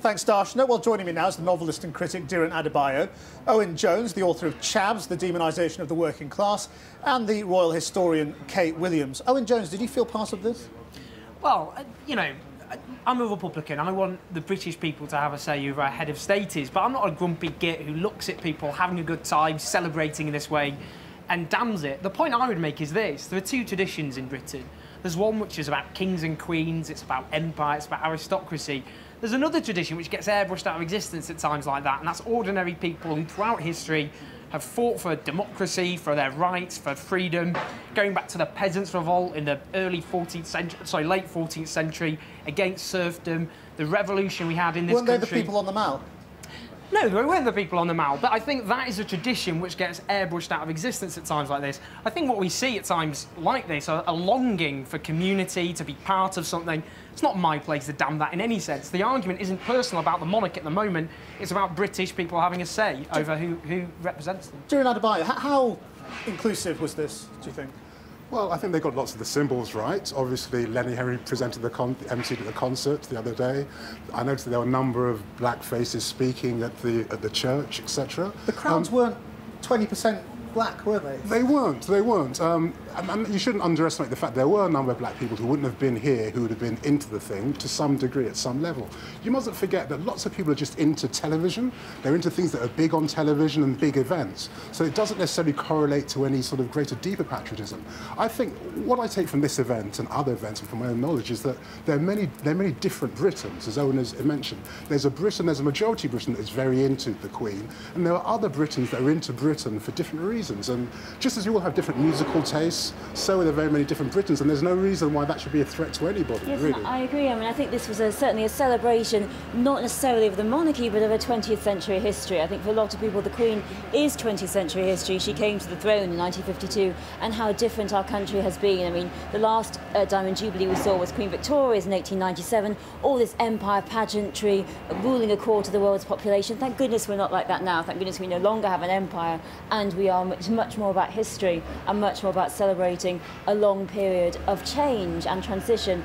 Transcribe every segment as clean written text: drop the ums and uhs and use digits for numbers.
Thanks, Darshana. Well, joining me now is the novelist and critic Diran Adebayo, Owen Jones, the author of Chavs, The Demonisation of the Working Class, and the royal historian Kate Williams. Owen Jones, did you feel part of this? Well, you know, I'm a Republican. I want the British people to have a say over our head of state is, but I'm not a grumpy git who looks at people having a good time, celebrating in this way, and damns it. The point I would make is this. There are two traditions in Britain. There's one which is about kings and queens, it's about empire, it's about aristocracy. There's another tradition which gets airbrushed out of existence at times like that, and that's ordinary people who throughout history have fought for democracy, for their rights, for freedom, going back to the Peasants' Revolt in the late 14th century against serfdom, the revolution we had in this country. Weren't they the people on the Mall? No, they weren't the people on the Mall, but I think that is a tradition which gets airbrushed out of existence at times like this. I think what we see at times like this are a longing for community, to be part of something. It's not my place to damn that in any sense. The argument isn't personal about the monarch at the moment, it's about British people having a say over who represents them. Diran Adebayo, how inclusive was this, do you think? Well, I think they got lots of the symbols right. Obviously, Lenny Henry presented emceed at the concert the other day. I noticed that there were a number of black faces speaking at the church, etc. The crowds weren't 20% black, were they? They weren't. And you shouldn't underestimate the fact there were a number of black people who wouldn't have been here, who would have been into the thing to some degree at some level. You mustn't forget that lots of people are just into television. They're into things that are big on television and big events. So it doesn't necessarily correlate to any sort of greater, deeper patriotism. I think what I take from this event and other events and from my own knowledge is that there are many different Britons, as Owen has mentioned. There's a majority Briton that is very into the Queen, and there are other Britons that are into Britain for different reasons. And just as you all have different musical tastes, so are there very many different Britons, and there's no reason why that should be a threat to anybody, yes, really. I agree. I mean, I think this was certainly a celebration, not necessarily of the monarchy, but of a 20th century history. I think for a lot of people, the Queen is 20th century history. She came to the throne in 1952, and how different our country has been. I mean, the last Diamond Jubilee we saw was Queen Victoria's in 1897, all this empire pageantry, ruling a quarter of the world's population. Thank goodness we're not like that now. Thank goodness we no longer have an empire, and we are much more about history and much more about celebrating a long period of change and transition,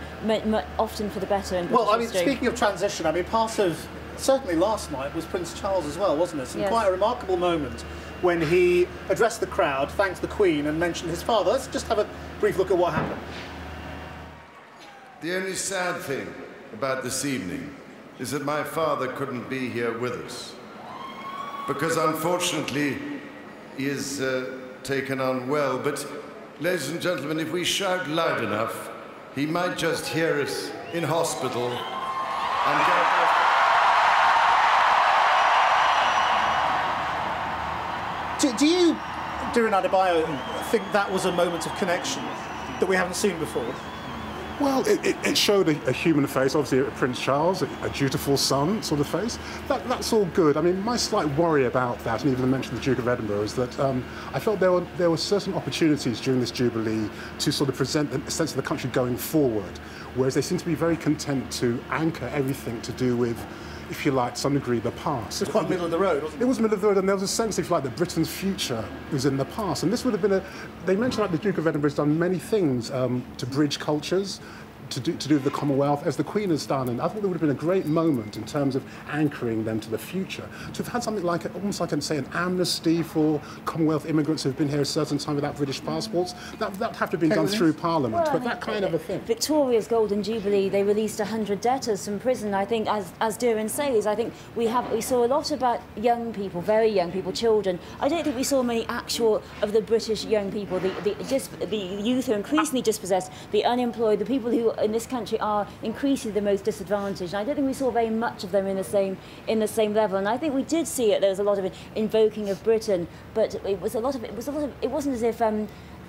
often for the better in British history. Speaking of transition, I mean, part of, certainly last night, was Prince Charles as well, wasn't it? And yes. Quite a remarkable moment when he addressed the crowd, thanked the Queen and mentioned his father. Let's just have a brief look at what happened. The only sad thing about this evening is that my father couldn't be here with us, because unfortunately he is taken on well, but ladies and gentlemen, if we shout loud enough, he might just hear us in hospital and go. Do you, Diran Adebayo, think that was a moment of connection that we haven't seen before? Well, it showed a human face, obviously Prince Charles, a dutiful son sort of face. That's all good. I mean, my slight worry about that, and even mentioned the Duke of Edinburgh, is that I felt there were certain opportunities during this Jubilee to sort of present a sense of the country going forward, whereas they seem to be very content to anchor everything to do with, if you like, to some degree, the past. It was quite middle of the road, wasn't it? It was middle of the road, and there was a sense, if you like, that Britain's future was in the past. And this would have been they mentioned like the Duke of Edinburgh has done many things to bridge cultures, to do with the Commonwealth, as the Queen has done, and I thought there would have been a great moment in terms of anchoring them to the future. To have had something like, almost like, say, an amnesty for Commonwealth immigrants who have been here a certain time without British passports, that would have to have been done through Parliament, but that kind of a thing. Victoria's Golden Jubilee, they released 100 debtors from prison. I think, as Diran says, I think we saw a lot about young people, very young people, children. I don't think we saw many actual of the British young people, the youth who are increasingly dispossessed, the unemployed, the people who in this country are increasingly the most disadvantaged. And I don't think we saw very much of them in the same level. And I think we did see it. There was a lot of invoking of Britain, but it wasn't as if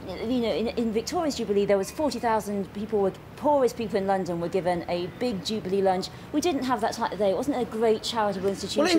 you know, in Victoria's Jubilee, there was 40,000 people, poorest people in London were given a big Jubilee lunch. We didn't have that type of day. It wasn't a great charitable institution. What's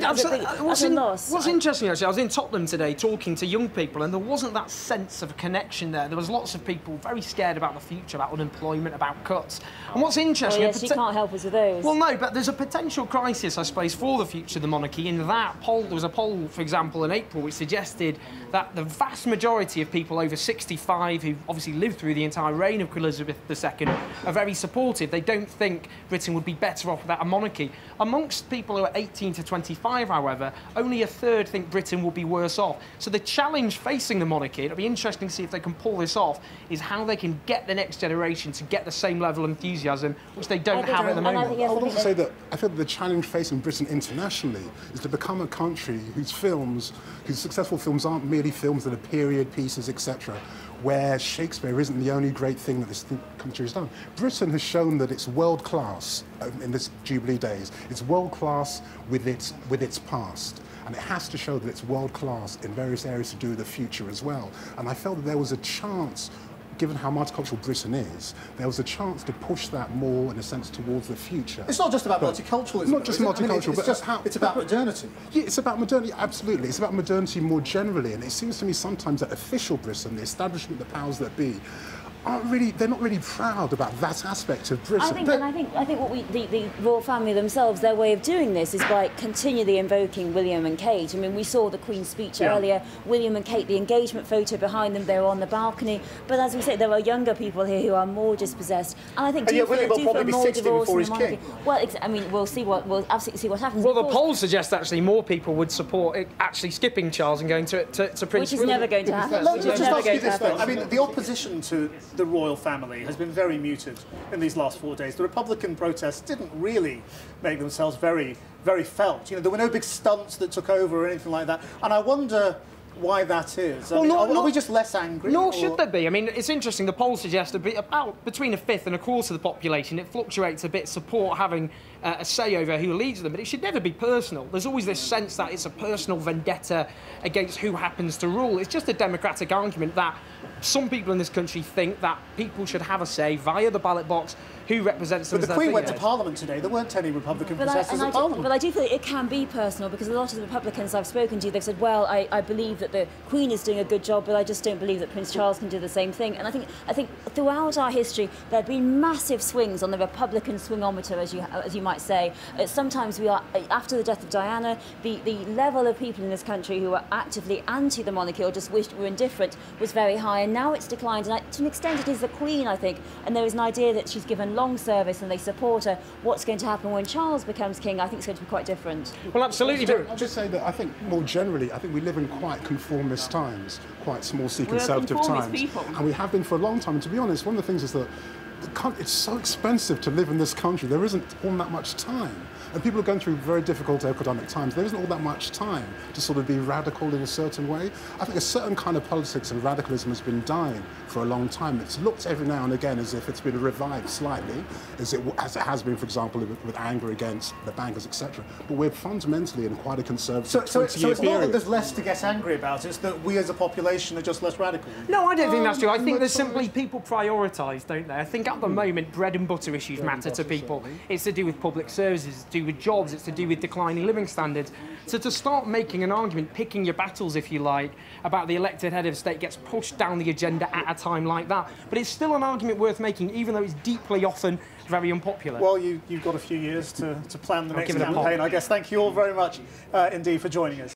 interesting, actually, I was in Tottenham today talking to young people, and there wasn't that sense of connection there. There was lots of people very scared about the future, about unemployment, about cuts. And what's interesting... Oh, yes, you can't help us with those. Well, no, but there's a potential crisis, I suppose, for the future of the monarchy. In that poll, there was a poll, for example, in April, which suggested that the vast majority of people over 65 survive, who obviously lived through the entire reign of Elizabeth II, are very supportive. They don't think Britain would be better off without a monarchy. Amongst people who are 18 to 25, however, only a third think Britain will be worse off. So the challenge facing the monarchy, it'll be interesting to see if they can pull this off, is how they can get the next generation to get the same level of enthusiasm, which they don't have at the moment. I would also say that I think the challenge facing Britain internationally is to become a country whose successful films aren't merely films that are period pieces, etc., where Shakespeare isn't the only great thing that this country has done. Britain has shown that it's world class in this Jubilee days. It's world class with its past. And it has to show that it's world class in various areas to do with the future as well. And I felt that there was a chance, given how multicultural Britain is, there was a chance to push that more, in a sense, towards the future. It's not just about multiculturalism. It's not just multicultural, it's about modernity. Yeah, it's about modernity, absolutely. It's about modernity more generally, and it seems to me sometimes that official Britain, the establishment, the powers that be, they're not really proud about that aspect of Britain. I think what the royal family themselves, their way of doing this is by continually invoking William and Kate. I mean, we saw the Queen's speech earlier, William and Kate, the engagement photo behind them, they were on the balcony. But as we say, there are younger people here who are more dispossessed. And I think William will probably be 60 before he's king. Well, I mean, we'll absolutely see what happens. Well, the polls suggest actually more people would support it, actually skipping Charles and going to Prince William. Which is never going to happen. Let's just ask you this, though. I mean, the opposition to the royal family has been very muted in these last 4 days. The Republican protests didn't really make themselves very, very felt. You know, there were no big stunts that took over or anything like that. And I wonder why that is. I mean, are we just less angry? Nor should there be. I mean, it's interesting. The polls suggest about between a fifth and a quarter of the population. It fluctuates a bit. Support having a say over who leads them, but it should never be personal. There's always this sense that it's a personal vendetta against who happens to rule. It's just a democratic argument that some people in this country think that people should have a say via the ballot box who represents them. But the Queen went to Parliament today. There weren't any Republican protesters at Parliament. But I do feel it can be personal, because a lot of the Republicans I've spoken to, they've said, well, I believe that the Queen is doing a good job, but I just don't believe that Prince Charles can do the same thing. And I think throughout our history, there have been massive swings on the Republican swingometer, as you might say. Sometimes we are, after the death of Diana, the level of people in this country who are actively anti the monarchy or just wished were indifferent was very high, and now it's declined. And to an extent, it is the Queen, I think, and there is an idea that she's given long service and they support her. What's going to happen when Charles becomes king, I think it's going to be quite different. Well, absolutely. I'll just say that I think more generally, I think we live in quite conformist times, quite small C conservative times. And we have been for a long time. And to be honest, one of the things is that it's so expensive to live in this country. There isn't all that much time. And people are going through very difficult economic times. There isn't all that much time to sort of be radical in a certain way. I think a certain kind of politics and radicalism has been dying for a long time. It's looked every now and again as if it's been revived slightly, as it has been, for example, with anger against the bankers, etc. But we're fundamentally in quite a conservative 20-year So it's not period. that there's less to get angry about, it's that we as a population are just less radical. No, I don't think that's true. I think there's simply people prioritise, don't they? I think at the moment bread and butter issues matter to people. It's to do with public services, it's to do with jobs, it's to do with declining living standards. So to start making an argument, picking your battles, if you like, about the elected head of state gets pushed down the agenda at a time like that. But it's still an argument worth making, even though it's deeply often very unpopular. Well, you've got a few years to plan the next campaign, I guess. Thank you all very much indeed for joining us.